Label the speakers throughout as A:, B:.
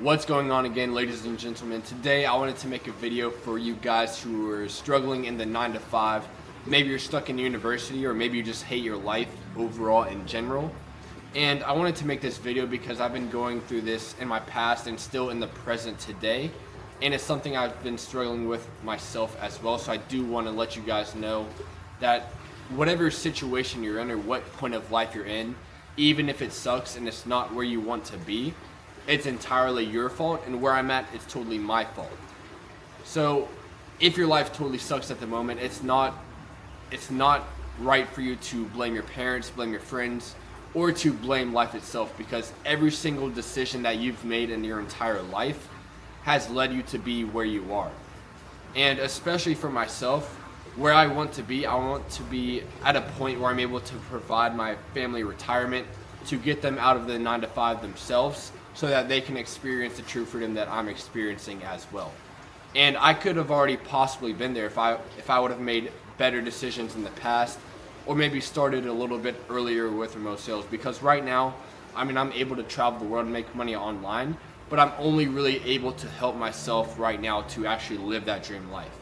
A: What's going on again, ladies and gentlemen? Today I wanted to make a video for you guys who are struggling in the 9 to 5. Maybe you're stuck in university, or maybe you just hate your life overall in general. And I wanted to make this video because I've been going through this in my past and still in the present today. And it's something I've been struggling with myself as well. So I do want to let you guys know that whatever situation you're in or what point of life you're in, even if it sucks and it's not where you want to be, it's entirely your fault, and where I'm at, it's totally my fault. So if your life totally sucks at the moment, it's not right for you to blame your parents, blame your friends, or to blame life itself, because every single decision that you've made in your entire life has led you to be where you are. And especially for myself, where I want to be at a point where I'm able to provide my family retirement, to get them out of the 9 to 5 themselves, so that they can experience the true freedom that I'm experiencing as well. And I could have already possibly been there if I would have made better decisions in the past, or maybe started a little bit earlier with remote sales. Because right now, I'm able to travel the world and make money online, but I'm only really able to help myself right now to actually live that dream life.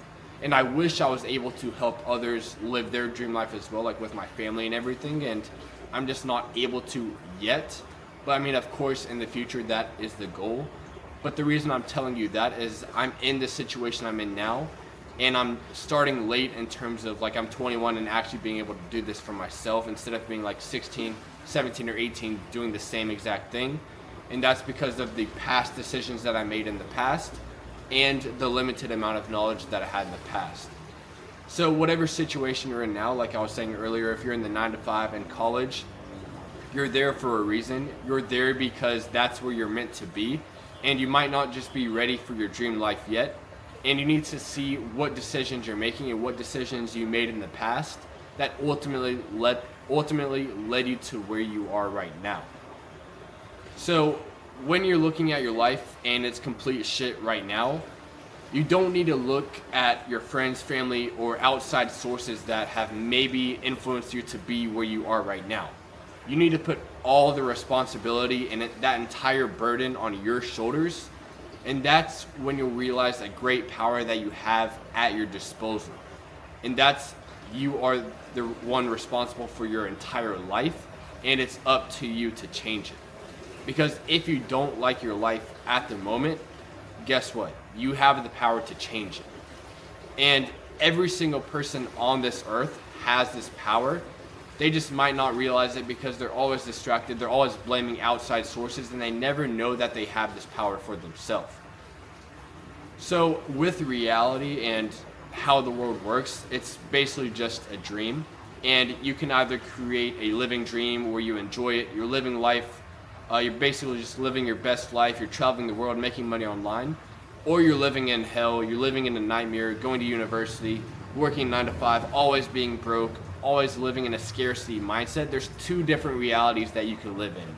A: And I wish I was able to help others live their dream life as well, like with my family and everything, and I'm just not able to yet. But of course, in the future, that is the goal. But the reason I'm telling you that is I'm in the situation I'm in now, and I'm starting late in terms of, like, I'm 21 and actually being able to do this for myself instead of being like 16, 17, or 18 doing the same exact thing. And that's because of the past decisions that I made in the past and the limited amount of knowledge that I had in the past. So whatever situation you're in now, like I was saying earlier, if you're in the 9 to 5 in college, you're there for a reason. You're there because that's where you're meant to be, and you might not just be ready for your dream life yet. And you need to see what decisions you're making and what decisions you made in the past that ultimately led you to where you are right now. So when you're looking at your life and it's complete shit right now, you don't need to look at your friends, family, or outside sources that have maybe influenced you to be where you are right now. You need to put all the responsibility and that entire burden on your shoulders, and that's when you'll realize the great power that you have at your disposal. And that's, you are the one responsible for your entire life, and it's up to you to change it. Because if you don't like your life at the moment, guess what? You have the power to change it. And every single person on this earth has this power. They just might not realize it because they're always distracted. They're always blaming outside sources, and they never know that they have this power for themselves. So with reality and how the world works, it's basically just a dream. And you can either create a living dream where you enjoy it, you're living life, you're basically just living your best life, you're traveling the world, making money online, or you're living in hell, you're living in a nightmare, going to university, working 9 to 5, always being broke, always living in a scarcity mindset. There's two different realities that you can live in,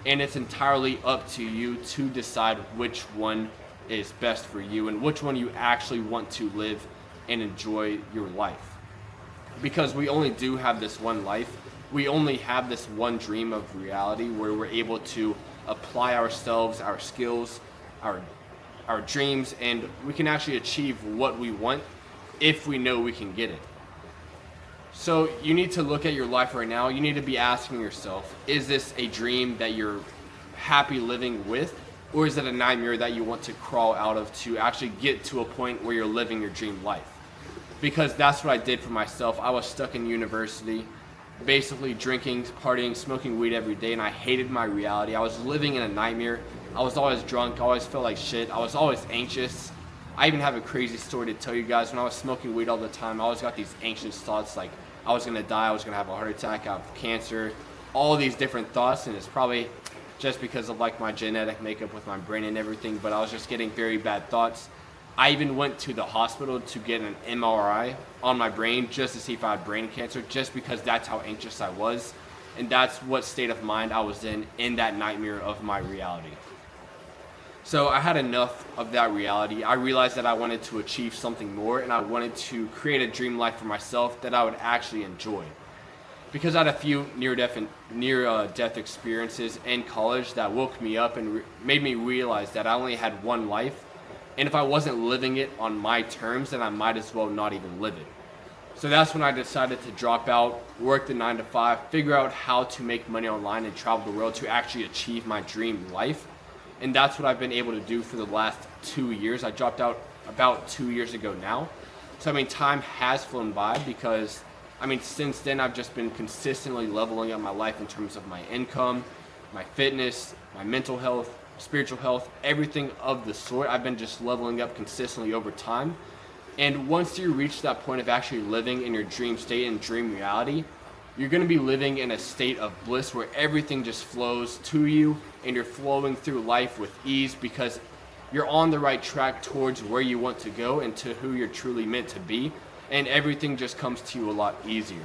A: and it's entirely up to you to decide which one is best for you and which one you actually want to live and enjoy your life. Because we only do have this one life. We only have this one dream of reality where we're able to apply ourselves, our skills, our dreams, and we can actually achieve what we want if we know we can get it. So you need to look at your life right now. You need to be asking yourself, is this a dream that you're happy living with, or is it a nightmare that you want to crawl out of to actually get to a point where you're living your dream life? Because that's what I did for myself. I was stuck in university, basically drinking, partying, smoking weed every day, and I hated my reality. I was living in a nightmare. I was always drunk. I always felt like shit. I was always anxious. I even have a crazy story to tell you guys. When I was smoking weed all the time, I always got these anxious thoughts like I was gonna die, I was gonna have a heart attack, I have cancer, all these different thoughts, and it's probably just because of like my genetic makeup with my brain and everything, but I was just getting very bad thoughts. I even went to the hospital to get an MRI on my brain just to see if I had brain cancer, just because that's how anxious I was, and that's what state of mind I was in that nightmare of my reality. So I had enough of that reality. I realized that I wanted to achieve something more, and I wanted to create a dream life for myself that I would actually enjoy. because I had a few near-death experiences in college that woke me up and made me realize that I only had one life, and if I wasn't living it on my terms, then I might as well not even live it. So that's when I decided to drop out, work the 9 to 5, figure out how to make money online and travel the world to actually achieve my dream life. And that's what I've been able to do for the last 2 years. I dropped out about 2 years ago now. So I mean, time has flown by because I mean, since then I've just been consistently leveling up my life in terms of my income, my fitness, my mental health, spiritual health, everything of the sort. I've been just leveling up consistently over time. And once you reach that point of actually living in your dream state and dream reality, you're going to be living in a state of bliss where everything just flows to you and you're flowing through life with ease because you're on the right track towards where you want to go and to who you're truly meant to be, and everything just comes to you a lot easier.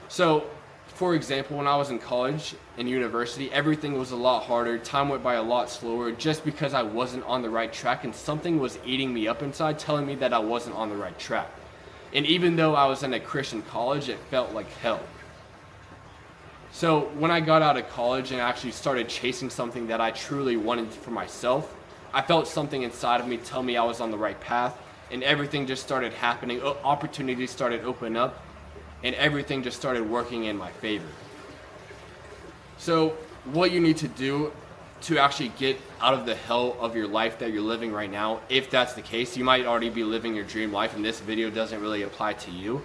A: So, for example, when I was in college and university, everything was a lot harder, time went by a lot slower just because I wasn't on the right track and something was eating me up inside, telling me that I wasn't on the right track. And even though I was in a Christian college, it felt like hell. So when I got out of college and actually started chasing something that I truly wanted for myself, I felt something inside of me tell me I was on the right path, and everything just started happening. Opportunities started opening up, and everything just started working in my favor. So what you need to do to actually get out of the hell of your life that you're living right now, if that's the case, you might already be living your dream life and this video doesn't really apply to you.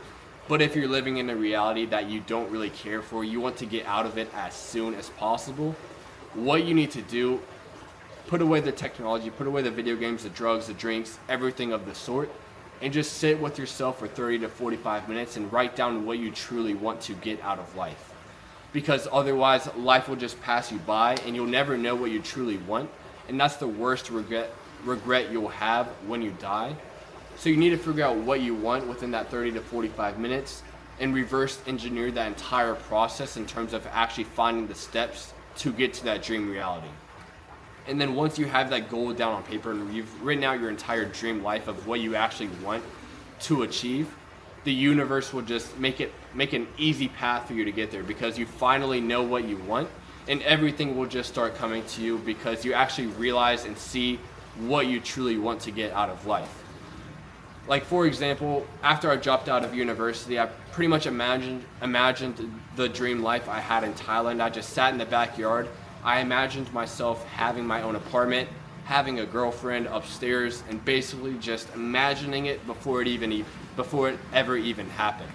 A: But if you're living in a reality that you don't really care for, you want to get out of it as soon as possible, what you need to do, put away the technology, put away the video games, the drugs, the drinks, everything of the sort, and just sit with yourself for 30 to 45 minutes and write down what you truly want to get out of life. Because otherwise, life will just pass you by and you'll never know what you truly want. And that's the worst regret you'll have when you die. So you need to figure out what you want within that 30 to 45 minutes and reverse engineer that entire process in terms of actually finding the steps to get to that dream reality. And then once you have that goal down on paper and you've written out your entire dream life of what you actually want to achieve, the universe will just make an easy path for you to get there because you finally know what you want, and everything will just start coming to you because you actually realize and see what you truly want to get out of life. Like, for example, after I dropped out of university, I pretty much imagined the dream life I had in Thailand. I just sat in the backyard. I imagined myself having my own apartment, having a girlfriend upstairs, and basically just imagining it before it ever even happened.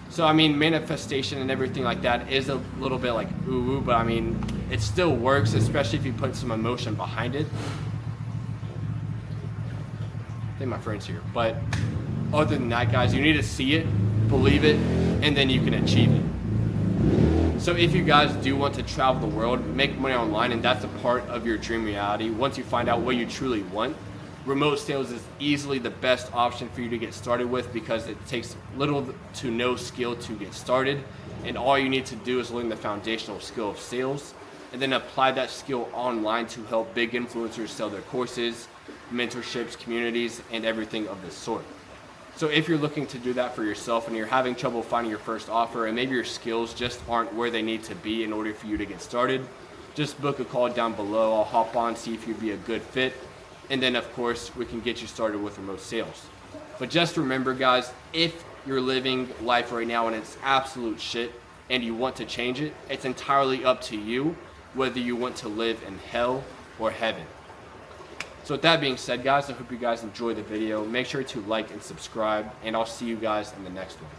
A: So I mean, manifestation and everything like that is a little bit like ooh, but I mean, it still works, especially if you put some emotion behind it. I think my friend's here. But other than that, guys, you need to see it, believe it, and then you can achieve it. So if you guys do want to travel the world, make money online, and that's a part of your dream reality, once you find out what you truly want, remote sales is easily the best option for you to get started with because it takes little to no skill to get started, and all you need to do is learn the foundational skill of sales and then apply that skill online to help big influencers sell their courses, mentorships, communities, and everything of this sort. So if you're looking to do that for yourself and you're having trouble finding your first offer and maybe your skills just aren't where they need to be in order for you to get started, just book a call down below. I'll hop on, see if you'd be a good fit, and then of course we can get you started with remote sales. But just remember, guys, if you're living life right now and it's absolute shit and you want to change it, it's entirely up to you whether you want to live in hell or heaven. So with that being said, guys, I hope you guys enjoyed the video. Make sure to like and subscribe, and I'll see you guys in the next one.